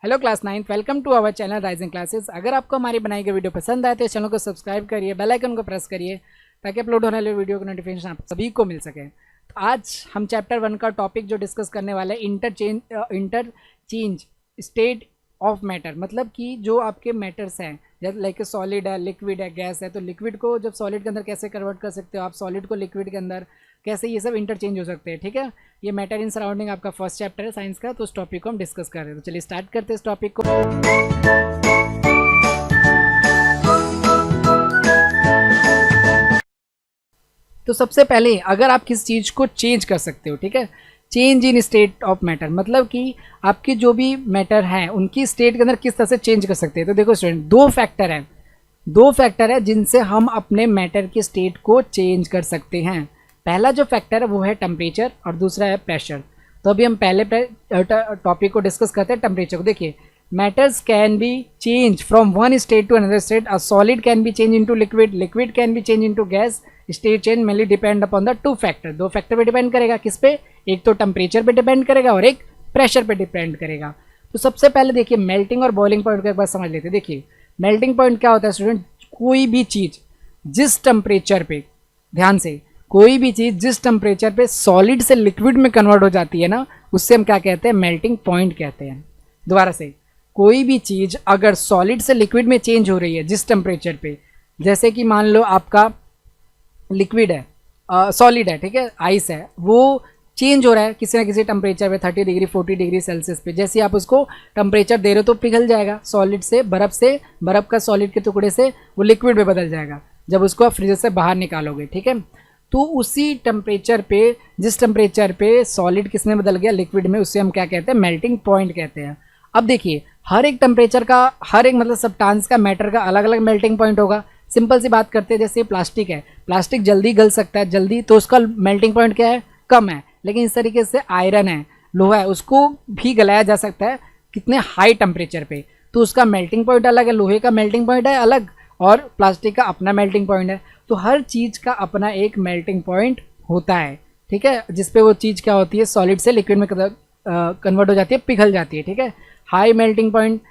Hello class 9th, welcome to our channel Rising Classes. अगर आपको हमारी बनाई गई वीडियो पसंद आए तो चैनल को सब्सक्राइब करिए, बेल आइकन को प्रेस करिए ताकि अपलोड होने वाले वीडियो का नोटिफिकेशन आप सभी को मिल सके। तो आज हम चैप्टर 1 का टॉपिक जो डिस्कस करने वाले हैं इंटरचेंज स्टेट ऑफ मैटर, मतलब कि जो आपके मैटर्स हैं जैसे लाइक सॉलिड है, लिक्विड है, गैस है, तो लिक्विड को जब सॉलिड के अंदर कैसे कन्वर्ट कर सकते हो आप, सॉलिड को लिक्विड के अंदर कैसे, ये सब इंटरचेंज हो सकते हैं। ठीक है, ये मैटर इन सराउंडिंग आपका फर्स्ट चैप्टर है साइंस का, तो उस टॉपिक को हम डिस्कस कर रहे हैं। तो चलिए स्टार्ट करते हैं इस टॉपिक को। तो सबसे पहले अगर आप किस चीज़ को चेंज कर सकते हो, ठीक है, change in state of matter, मतलब कि आपकी जो भी मैटर है उनकी स्टेट के अंदर किस तरह से चेंज कर सकते हैं। तो देखो स्टूडेंट, दो फैक्टर है जिनसे हम अपने मैटर की स्टेट को चेंज कर सकते हैं। पहला जो फैक्टर है वो है टेम्परेचर और दूसरा है प्रेशर। तो अभी हम पहले टॉपिक को डिस्कस करते हैं, टेम्परेचर को। देखिए, matters can be change from one state to another state. A solid can be change into liquid, liquid can be change into gas. State change mainly depend upon the two factor. दो factor पे depend करेगा, किस पे? एक तो temperature पे depend करेगा और एक प्रेशर पे डिपेंड करेगा। तो सबसे पहले देखिए मेल्टिंग और बॉइलिंग पॉइंट को एक बार समझ लेते हैं। देखिए मेल्टिंग पॉइंट क्या होता है स्टूडेंट, कोई भी चीज़ जिस टेम्परेचर पे, ध्यान से, कोई भी चीज़ जिस टेम्परेचर पे सॉलिड से लिक्विड में कन्वर्ट हो जाती है ना, उससे हम क्या कहते हैं? मेल्टिंग पॉइंट कहते हैं। दोबारा से, कोई भी चीज़ अगर सॉलिड से लिक्विड में चेंज हो रही है जिस टेम्परेचर पे, जैसे कि मान लो आपका लिक्विड है, सॉलिड है, ठीक है, आइस है, वो चेंज हो रहा है किसी ना किसी टेम्परेचर पे, 30 डिग्री 40 डिग्री सेल्सियस पे। जैसे आप उसको टेम्परेचर दे रहे हो तो पिघल जाएगा, सॉलिड से बर्फ़ का सॉलिड के टुकड़े से वो लिक्विड में बदल जाएगा जब उसको आप फ्रीजर से बाहर निकालोगे। ठीक है, तो उसी टेम्परेचर पे, जिस टेम्परेचर पे सॉलिड किस में बदल गया? लिक्विड में, उससे हम क्या कहते हैं? मेल्टिंग पॉइंट कहते हैं। अब देखिए, हर एक टेम्परेचर का, हर एक मतलब सब्सटेंस का, मैटर का अलग अलग मेल्टिंग पॉइंट होगा। सिंपल सी बात करते हैं, जैसे प्लास्टिक है, प्लास्टिक जल्दी गल सकता है, जल्दी, तो उसका मेल्टिंग पॉइंट क्या है? कम है। लेकिन इस तरीके से आयरन है, लोहा है, उसको भी गलाया जा सकता है कितने हाई टेम्परेचर पे, तो उसका मेल्टिंग पॉइंट अलग है, लोहे का मेल्टिंग पॉइंट है अलग, और प्लास्टिक का अपना मेल्टिंग पॉइंट है। तो हर चीज़ का अपना एक मेल्टिंग पॉइंट होता है, ठीक है, जिसपे वो चीज़ क्या होती है? सॉलिड से लिक्विड में कन्वर्ट हो जाती है, पिघल जाती है। ठीक है, हाई मेल्टिंग पॉइंट।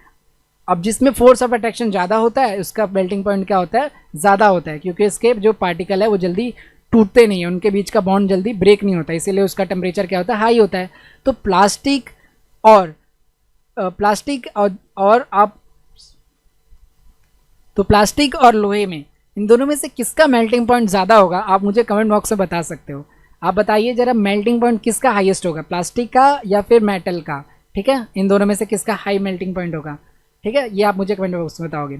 अब जिसमें फोर्स ऑफ अट्रैक्शन ज़्यादा होता है उसका मेल्टिंग पॉइंट क्या होता है? ज़्यादा होता है, क्योंकि इसके जो पार्टिकल है वो जल्दी टूटते नहीं है, उनके बीच का बॉन्ड जल्दी ब्रेक नहीं होता, इसीलिए उसका टेम्परेचर क्या होता है? हाई होता है। तो प्लास्टिक और लोहे में, इन दोनों में से किसका मेल्टिंग पॉइंट ज़्यादा होगा? आप मुझे कमेंट बॉक्स में बता सकते हो। आप बताइए जरा, मेल्टिंग पॉइंट किसका हाईएस्ट होगा, प्लास्टिक का या फिर मेटल का? ठीक है, इन दोनों में से किसका हाई मेल्टिंग पॉइंट होगा? ठीक है, ये आप मुझे कमेंट बॉक्स में बताओगे।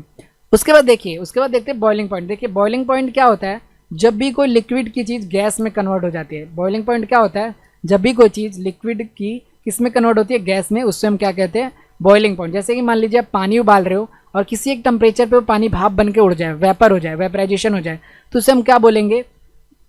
उसके बाद देखते हैं बॉइलिंग पॉइंट। देखिए बॉइलिंग पॉइंट क्या होता है? जब भी कोई लिक्विड की चीज़ गैस में कन्वर्ट हो जाती है। बॉइलिंग पॉइंट क्या होता है? जब भी कोई चीज़ लिक्विड की किस में कन्वर्ट होती है? गैस में, उससे हम क्या कहते हैं? Boiling point. जैसे कि मान लीजिए आप पानी उबाल रहे हो और किसी एक टेम्परेचर पे वो पानी भाप बन के उड़ जाए, वेपर हो जाए, वेपराइजेशन हो जाए, तो उसे हम क्या बोलेंगे?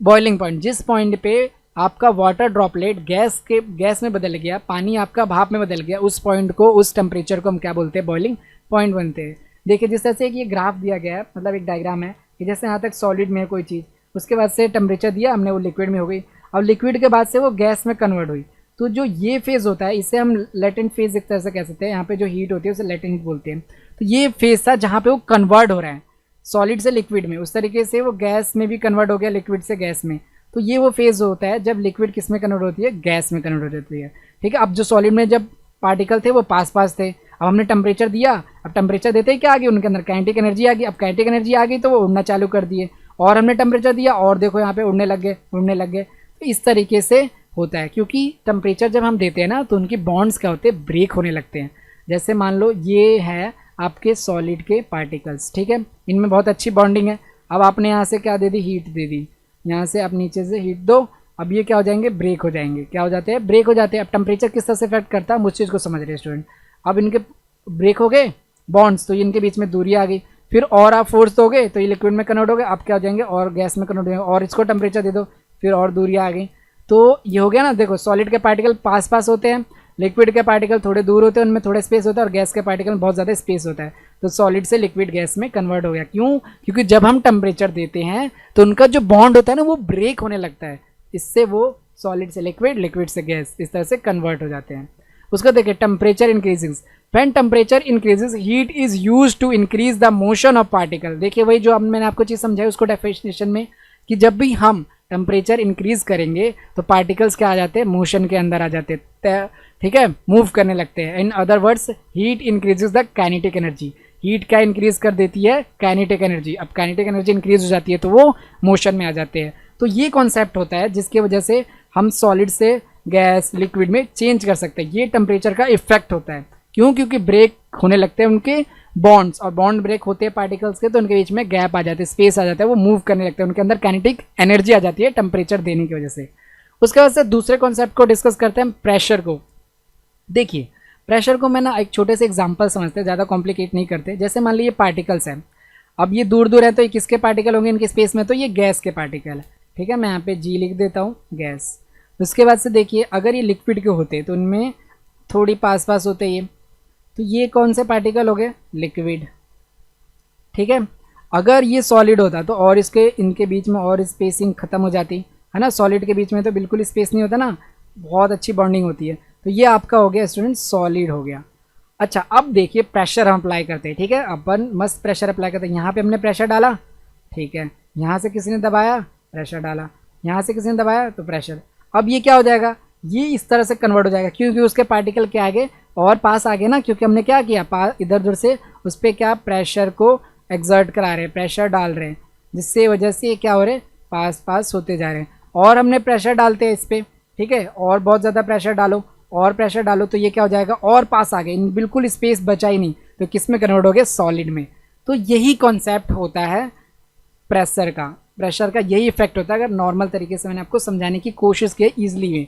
Boiling point. जिस पॉइंट पे आपका वाटर ड्रॉपलेट गैस में बदल गया, पानी आपका भाप में बदल गया, उस पॉइंट को, उस टेम्परेचर को हम क्या बोलते हैं? बॉइलिंग पॉइंट बनते हैं। देखिए जिस तरह से ये ग्राफ दिया गया है, मतलब एक डायग्राम है कि जैसे यहाँ तक सॉलिड में है कोई चीज़, उसके बाद से टेम्परेचर दिया हमने, वो लिक्विड में हो गई, अब लिक्विड के बाद से वो गैस में कन्वर्ट हुई। तो जो ये फेज़ होता है इसे हम लेटेंट फेज़ एक तरह से कह सकते हैं। यहाँ पे जो हीट होती है उसे लेटेंट हीट बोलते हैं। तो ये फेज़ था जहाँ पे वो कन्वर्ट हो रहा है सॉलिड से लिक्विड में, उस तरीके से वो गैस में भी कन्वर्ट हो गया, लिक्विड से गैस में। तो ये वो फेज़ होता है जब लिक्विड किस में कन्वर्ट होती है? गैस में कन्वर्ट हो जाती है। ठीक है, अब जो सॉलिड में जब पार्टिकल थे वो पास थे, अब हमने टेम्परेचर दिया, अब टेम्परेचर देते ही क्या आ गई? उनके अंदर काइनेटिक एनर्जी आ गई। अब काइनेटिक एनर्जी आ गई तो वो उड़ना चालू कर दिए, और हमने टेम्परेचर दिया और देखो यहाँ पे उड़ने लग गए। तो इस तरीके से होता है, क्योंकि टेम्परेचर जब हम देते हैं ना तो उनकी बॉन्ड्स क्या होते हैं? ब्रेक होने लगते हैं। जैसे मान लो ये है आपके सॉलिड के पार्टिकल्स, ठीक है, इनमें बहुत अच्छी बॉन्डिंग है। अब आपने यहाँ से क्या दे दी? हीट दे दी, यहाँ से आप नीचे से हीट दो, अब ये क्या हो जाएंगे? ब्रेक हो जाएंगे। क्या हो जाते हैं? ब्रेक हो जाते हैं। अब टेम्परेचर किस तरह से इफेक्ट करता है, हम उस चीज़ को समझ रहे हैं स्टूडेंट। अब इनके ब्रेक हो गए बॉन्ड्स, तो इनके बीच में दूरी आ गई, फिर और आप फोर्स दोगे तो ये लिक्विड में कन्वर्ट हो गए, आप क्या हो जाएंगे? और गैस में कन्वर्ट हो जाएंगे, और इसको टेम्परेचर दे दो, फिर और दूरी आ गई। तो ये हो गया ना, देखो सॉलिड के पार्टिकल पास होते हैं, लिक्विड के पार्टिकल थोड़े दूर होते हैं, उनमें थोड़ा स्पेस होता है, और गैस के पार्टिकल में बहुत ज़्यादा स्पेस होता है। तो सॉलिड से लिक्विड गैस में कन्वर्ट हो गया। क्यों? क्योंकि जब हम टेम्परेचर देते हैं तो उनका जो बॉन्ड होता है ना वो ब्रेक होने लगता है, इससे वो सॉलिड से लिक्विड, लिक्विड से गैस, इस तरह से कन्वर्ट हो जाते हैं। उसका देखिए temperature increasing, when temperature increases heat is use to increase the motion of particle. देखिए वही जो अब मैंने आपको चीज़ समझाई उसको डेफिनेशन में, कि जब भी हम टेम्परेचर इंक्रीज करेंगे तो पार्टिकल्स क्या आ जाते हैं, मोशन के अंदर आ जाते हैं, ठीक है, मूव करने लगते हैं। In other words heat increases the kinetic energy. Heat क्या इंक्रीज कर देती है, काइनेटिक एनर्जी। अब काइनेटिक एनर्जी इंक्रीज हो जाती है तो वो मोशन में आ जाते हैं। तो ये कॉन्सेप्ट होता है जिसकी वजह से हम सॉलिड से गैस लिक्विड में चेंज कर सकते हैं। ये टेम्परेचर का इफेक्ट होता है। क्यों? क्योंकि ब्रेक होने लगते हैं उनके बॉन्ड्स, और बॉन्ड ब्रेक होते हैं पार्टिकल्स के तो उनके बीच में गैप आ जाते हैं, स्पेस आ जाता है, वो मूव करने लगते हैं, उनके अंदर काइनेटिक एनर्जी आ जाती है टेम्परेचर देने की वजह से। उसके बाद से दूसरे कॉन्सेप्ट को डिस्कस करते हैं, प्रेशर को। देखिए प्रेशर को मैं ना एक छोटे से एग्जांपल समझते हैं, ज़्यादा कॉम्प्लिकेट नहीं करते। जैसे मान लीजिए पार्टिकल्स हैं, अब ये दूर दूर है तो ये किसके पार्टिकल होंगे इनके स्पेस में, तो ये गैस के पार्टिकल है, ठीक है। मैं यहाँ पे जी लिख देता हूँ, गैस। उसके बाद से देखिए अगर ये लिक्विड के होते तो उनमें थोड़ी पास पास होते ये, तो ये कौन से पार्टिकल हो गए, लिक्विड, ठीक है। अगर ये सॉलिड होता तो और इसके इनके बीच में और स्पेसिंग खत्म हो जाती है ना। सॉलिड के बीच में तो बिल्कुल स्पेस नहीं होता ना, बहुत अच्छी बॉन्डिंग होती है। तो ये आपका हो गया स्टूडेंट सॉलिड हो गया। अच्छा अब देखिए प्रेशर हम अप्लाई करते हैं, ठीक है, अपन मस्त प्रेशर अप्लाई करते हैं। यहाँ पे हमने प्रेशर डाला, ठीक है, यहाँ से किसी ने दबाया, प्रेशर डाला, यहाँ से किसी ने दबाया तो प्रेशर। अब ये क्या हो जाएगा, ये इस तरह से कन्वर्ट हो जाएगा क्योंकि उसके पार्टिकल के आगे और पास आ गए ना, क्योंकि हमने क्या किया, इधर उधर से उस पर क्या प्रेशर को एक्सर्ट करा रहे हैं, प्रेशर डाल रहे हैं, जिससे वजह से ये क्या हो रहे हैं, पास पास होते जा रहे हैं। और हमने प्रेशर डालते हैं इस पर, ठीक है, और बहुत ज़्यादा प्रेशर डालो और प्रेशर डालो तो ये क्या हो जाएगा, और पास आ गए, बिल्कुल स्पेस बचा ही नहीं, तो किस में कन्वर्ट हो गए, सॉलिड में। तो यही कॉन्सेप्ट होता है प्रेशर का। प्रेशर का यही इफेक्ट होता है, अगर नॉर्मल तरीके से मैंने आपको समझाने की कोशिश की ईजिली में।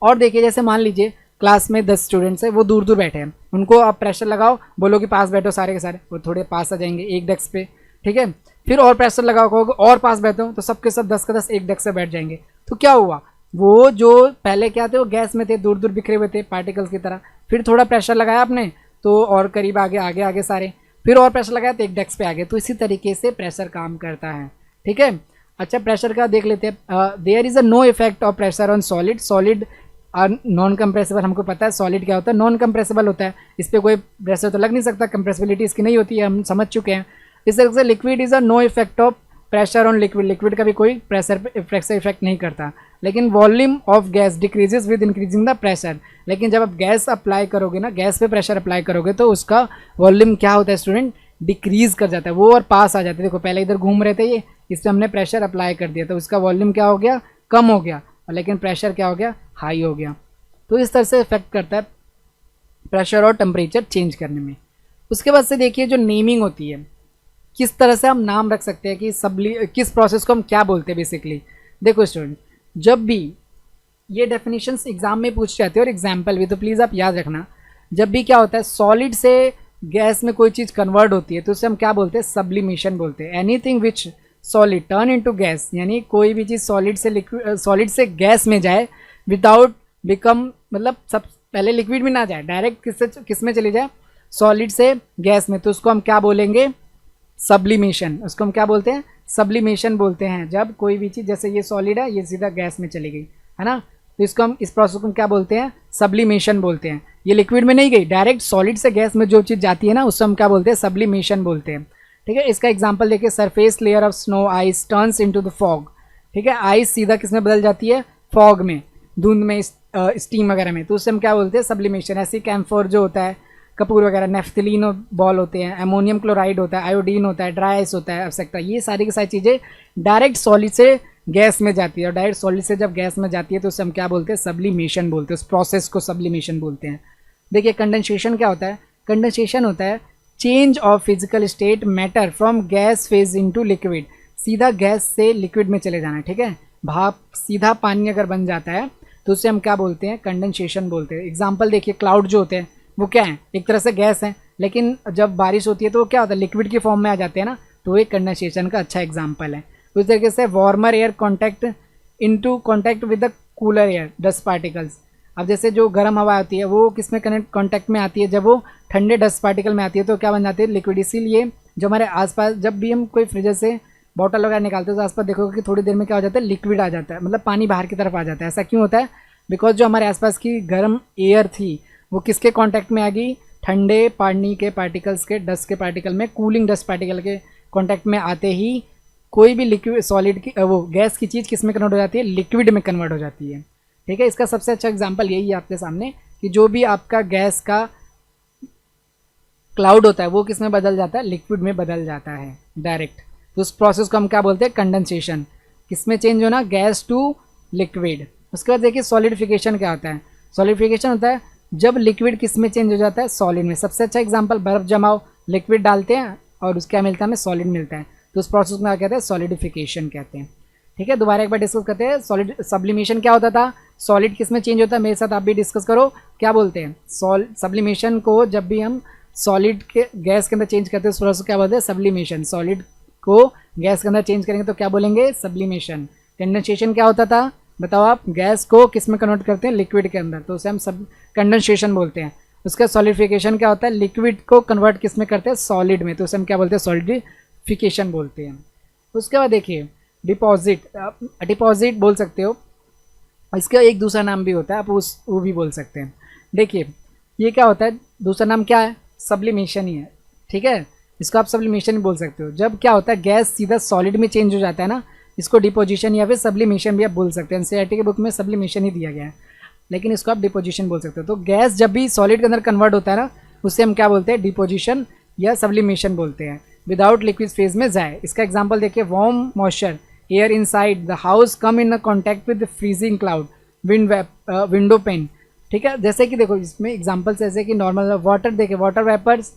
और देखिए जैसे मान लीजिए क्लास में 10 स्टूडेंट्स हैं, वो दूर दूर बैठे हैं, उनको आप प्रेशर लगाओ, बोलो कि पास बैठो सारे के सारे, वो थोड़े पास आ जाएंगे एक डेस्क पे, ठीक है। फिर और प्रेशर लगाओ, कहोगे और पास बैठो, तो सबके सब 10 का 10 एक डेस्क से बैठ जाएंगे। तो क्या हुआ, वो जो पहले क्या थे वो गैस में थे, दूर दूर बिखरे हुए थे पार्टिकल्स की तरह। फिर थोड़ा प्रेशर लगाया आपने तो और करीब आगे आगे आगे सारे, फिर और प्रेशर लगाया तो एक डेस्क पे आ गए। तो इसी तरीके से प्रेशर काम करता है, ठीक है। अच्छा प्रेशर का देख लेते हैं। There is a no effect of pressure on solid. Solid non compressible, हमको पता है सॉलिड क्या होता है, नॉन कंप्रेसिबल होता है, इस पर कोई प्रेशर तो लग नहीं सकता, कंप्रेसिबिलिटी इसकी नहीं होती है, हम समझ चुके हैं। इस तरह से liquid is a no effect of pressure on liquid. Liquid का भी कोई प्रेशर इफेक्ट नहीं करता। लेकिन volume of gas decreases with increasing the pressure. लेकिन जब आप गैस अप्लाई करोगे ना, गैस पे प्रेशर अप्लाई करोगे तो उसका वॉल्यूम क्या होता है स्टूडेंट, डिक्रीज कर जाता है, वो और पास आ जाता है। देखो पहले इधर घूम रहे थे ये, इससे हमने प्रेशर अप्लाई कर दिया तो उसका वॉल्यूम क्या हो गया, कम हो गया, लेकिन प्रेशर क्या हो गया, हाई हो गया। तो इस तरह से इफेक्ट करता है प्रेशर और टेम्परेचर चेंज करने में। उसके बाद से देखिए जो नेमिंग होती है, किस तरह से हम नाम रख सकते हैं कि किस प्रोसेस को हम क्या बोलते हैं बेसिकली। देखो स्टूडेंट, जब भी ये डेफिनेशंस एग्जाम में पूछ जाते हैं और एग्जाम्पल भी, तो प्लीज़ आप याद रखना, जब भी क्या होता है सॉलिड से गैस में कोई चीज़ कन्वर्ट होती है तो उसे हम क्या बोलते हैं, सब्लिमेशन बोलते हैं। Anything which solid turn into gas, यानी कोई भी चीज़ सॉलिड से लिक्विड, सॉलिड से गैस में जाए विदाउट बिकम, मतलब सब पहले लिक्विड में ना जाए, डायरेक्ट किस में चली जाए, सॉलिड से गैस में, तो उसको हम क्या बोलेंगे, सब्लिमेशन। उसको हम क्या बोलते हैं, सब्लिमेशन बोलते हैं। जब कोई भी चीज़, जैसे ये सॉलिड है, ये सीधा गैस में चली गई है ना, तो इसको हम, इस प्रोसेस को हम क्या बोलते हैं, सब्लिमेशन बोलते हैं। ये लिक्विड में नहीं गई, डायरेक्ट सॉलिड से गैस में जो चीज़ जाती है ना, उसको हम क्या बोलते हैं, सब्लिमेशन बोलते हैं, ठीक है। इसका एग्जाम्पल देखिए, surface layer of snow ice turns into the fog, ठीक है। आइस सीधा किस में बदल जाती है, फॉग में, धुंध में, स्टीम वगैरह में, तो उससे हम क्या बोलते हैं, सब्लिमेशन। ऐसे कैम्फोर जो होता है, कपूर वगैरह, नेफ्थलीन बॉल होते हैं, अमोनियम क्लोराइड होता है, आयोडीन होता है, ड्राई आइस होता है, एक्सेट्रा, ये सारी की सारी चीज़ें डायरेक्ट सॉलिड से गैस में जाती है। और डायरेक्ट सॉलिड से जब गैस में जाती है तो उससे हम क्या बोलते हैं, सब्लिमेशन बोलते हैं, उस प्रोसेस को सब्लिमेशन बोलते हैं। देखिए कंडेंसेशन क्या होता है, कंडेंसेशन होता है change of physical state matter from gas phase into liquid. सीधा गैस से लिक्विड में चले जाना, ठीक है। भाप सीधा पानी अगर बन जाता है तो उससे हम क्या बोलते हैं, कंडेंसेशन बोलते हैं। एग्जाम्पल देखिए, क्लाउड जो होते हैं वो क्या है, एक तरह से गैस है, लेकिन जब बारिश होती है तो वो क्या होता है, लिक्विड की फॉर्म में आ जाते हैं ना, तो एक कंडेंसेशन का अच्छा एग्जाम्पल है। उस तरीके से warmer air contact into contact with the cooler air dust particles. अब जैसे जो गर्म हवा होती है वो किस में कॉन्टैक्ट में आती है, जब वो ठंडे डस्ट पार्टिकल में आती है तो क्या बन जाती है, लिक्विड। इसीलिए जो हमारे आसपास, जब भी हम कोई फ्रिज से बॉटल वगैरह निकालते हैं तो आसपास देखोगे कि थोड़ी देर में क्या हो जाता है, लिक्विड आ जाता है, मतलब पानी बाहर की तरफ आ जाता है। ऐसा क्यों होता है, बिकॉज जो हमारे आसपास की गर्म एयर थी वो किसके कांटेक्ट में आ गई, ठंडे पानी के पार्टिकल्स के डस्ट के पार्टिकल में कूलिंग डस्ट पार्टिकल के कांटेक्ट में आते ही कोई भी लिक्विड सॉलिड की वो गैस की चीज़ किस में कन्वर्ट हो जाती है, लिक्विड में कन्वर्ट हो जाती है। ठीक है, इसका सबसे अच्छा एग्जांपल यही है आपके सामने कि जो भी आपका गैस का क्लाउड होता है वो किस में बदल जाता है, लिक्विड में बदल जाता है डायरेक्ट। तो उस प्रोसेस को हम क्या बोलते हैं, कंडेंसेशन। किस में चेंज होना, गैस टू लिक्विड। उसके बाद देखिए सॉलिडिफिकेशन क्या होता है। सॉलिडिफिकेशन होता है जब लिक्विड किस में चेंज हो जाता है, सॉलिड में। सबसे अच्छा एग्जांपल, बर्फ जमाओ, लिक्विड डालते हैं और उसका क्या मिलता है, हमें सॉलिड मिलता है। तो उस प्रोसेस में क्या कहते हैं, सॉलिडिफिकेशन कहते हैं। ठीक है, दोबारा एक बार डिस्कस करते हैं। सॉलिड सब्लिमेशन क्या होता था, सॉलिड किस में चेंज होता है, मेरे साथ आप भी डिस्कस करो। क्या बोलते हैं, सब्लिमेशन को जब भी हम सॉलिड के गैस के अंदर चेंज करते हैं उस प्रोसेस को क्या बोलते हैं, सब्लिमेशन। सॉलिड को गैस के अंदर चेंज करेंगे तो क्या बोलेंगे, सब्लिमेशन। कंडेंसेशन क्या होता था, बताओ आप, गैस को किस में कन्वर्ट करते हैं, लिक्विड के अंदर, तो उसे हम सब कंडेंसेशन बोलते हैं। उसका सॉलिडिफिकेशन क्या होता है, लिक्विड को कन्वर्ट किस में करते हैं, सॉलिड में, तो उसे हम क्या बोलते हैं, सॉलिडिफिकेशन बोलते हैं। उसके बाद देखिए डिपॉजिट, डिपॉजिट बोल सकते हो, इसका एक दूसरा नाम भी होता है, आप वो भी बोल सकते हैं। देखिए ये क्या होता है, दूसरा नाम क्या है, सब्लिमेशन ही है। ठीक है, इसको आप सब्लिमेशन भी बोल सकते हो। जब क्या होता है, गैस सीधा सॉलिड में चेंज हो जाता है ना, इसको डिपोजिशन या फिर सब्लिमेशन भी आप बोल सकते हैं। एनसीईआरटी के बुक में सब्लिमेशन ही दिया गया है, लेकिन इसको आप डिपोजिशन बोल सकते हो। तो गैस जब भी सॉलिड के अंदर कन्वर्ट होता है ना, उससे हम क्या बोलते हैं, डिपोजिशन या सब्लिमेशन बोलते हैं, विदाउट लिक्विड फेज में जाए। इसका एग्जाम्पल देखिए, warm moisture air inside the house come in contact with freezing cloud window pane. ठीक है, जैसे कि देखो इसमें एग्जाम्पल्स जैसे कि नॉर्मल वाटर, देखिए water vapours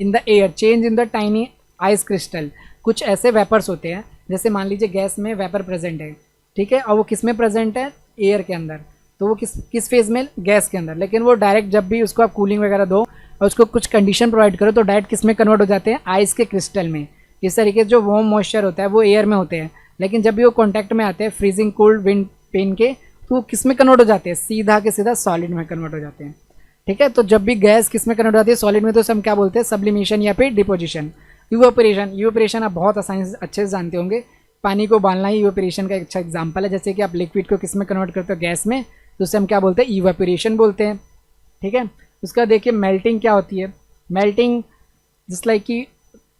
in the air change in the tiny ice crystal. कुछ ऐसे वेपर्स होते हैं, जैसे मान लीजिए गैस में वेपर प्रेजेंट है, ठीक है, और वो किस में प्रेजेंट है, एयर के अंदर, तो वो किस फेज में, गैस के अंदर। लेकिन वो डायरेक्ट जब भी उसको आप कूलिंग वगैरह दो और उसको कुछ कंडीशन प्रोवाइड करो तो डायरेक्ट किस में कन्वर्ट हो जाते हैं, आइस के क्रिस्टल में। इस तरीके से जो वार्म मॉइस्चर होता है वो एयर में होते हैं, लेकिन जब भी वो कॉन्टैक्ट में आते हैं फ्रीजिंग कोल्ड विंड पेन के, तो वो किस में कन्वर्ट हो जाते हैं, सीधा के सीधा सॉलिड में कन्वर्ट हो जाते हैं। ठीक है, तो जब भी गैस किस में कन्वर्ट हो जाती है, सॉलिड में, तो हम क्या बोलते हैं, सब्लिमेशन या फिर डिपोजिशन। इवेपोरेशन, इवेपोरेशन आप बहुत आसानी से अच्छे से जानते होंगे, पानी को उबालना ही इवेपोरेशन का एक अच्छा एग्जांपल है। जैसे कि आप लिक्विड को किस में कन्वर्ट करते हो, गैस में, तो उसे हम क्या बोलते हैं, इवेपोरेशन बोलते हैं। ठीक है, उसका देखिए मेल्टिंग क्या होती है। मेल्टिंग जस्ट लाइक कि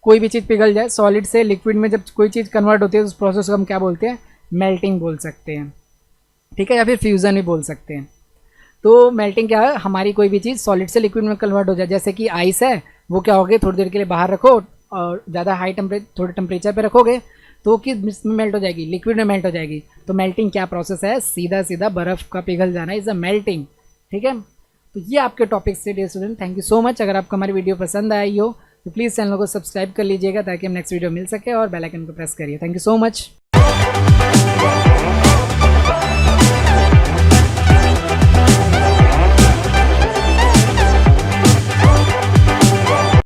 कोई भी चीज़ पिघल जाए, सॉलिड से लिक्विड में जब कोई चीज़ कन्वर्ट होती है उस प्रोसेस को हम क्या बोलते हैं, मेल्टिंग बोल सकते हैं। ठीक है, या फिर फ्यूज़न भी बोल सकते हैं। तो मेल्टिंग क्या है, हमारी कोई भी चीज़ सॉलिड से लिक्विड में कन्वर्ट हो जाए। जैसे कि आइस है, वो क्या होगी, थोड़ी देर के लिए बाहर रखो और ज़्यादा हाई थोड़े टेम्परेचर पे रखोगे तो किस में मेल्ट हो जाएगी, लिक्विड में मेल्ट हो जाएगी। तो मेल्टिंग क्या प्रोसेस है, सीधा सीधा बर्फ़ का पिघल जाना इज़ अ मेल्टिंग। ठीक है, तो ये आपके टॉपिक से dear student, thank you so much. अगर आपको हमारी वीडियो पसंद आई हो तो प्लीज़ चैनल को सब्सक्राइब कर लीजिएगा ताकि हम नेक्स्ट वीडियो मिल सके, और बेल आइकन को प्रेस करिए। Thank you so much.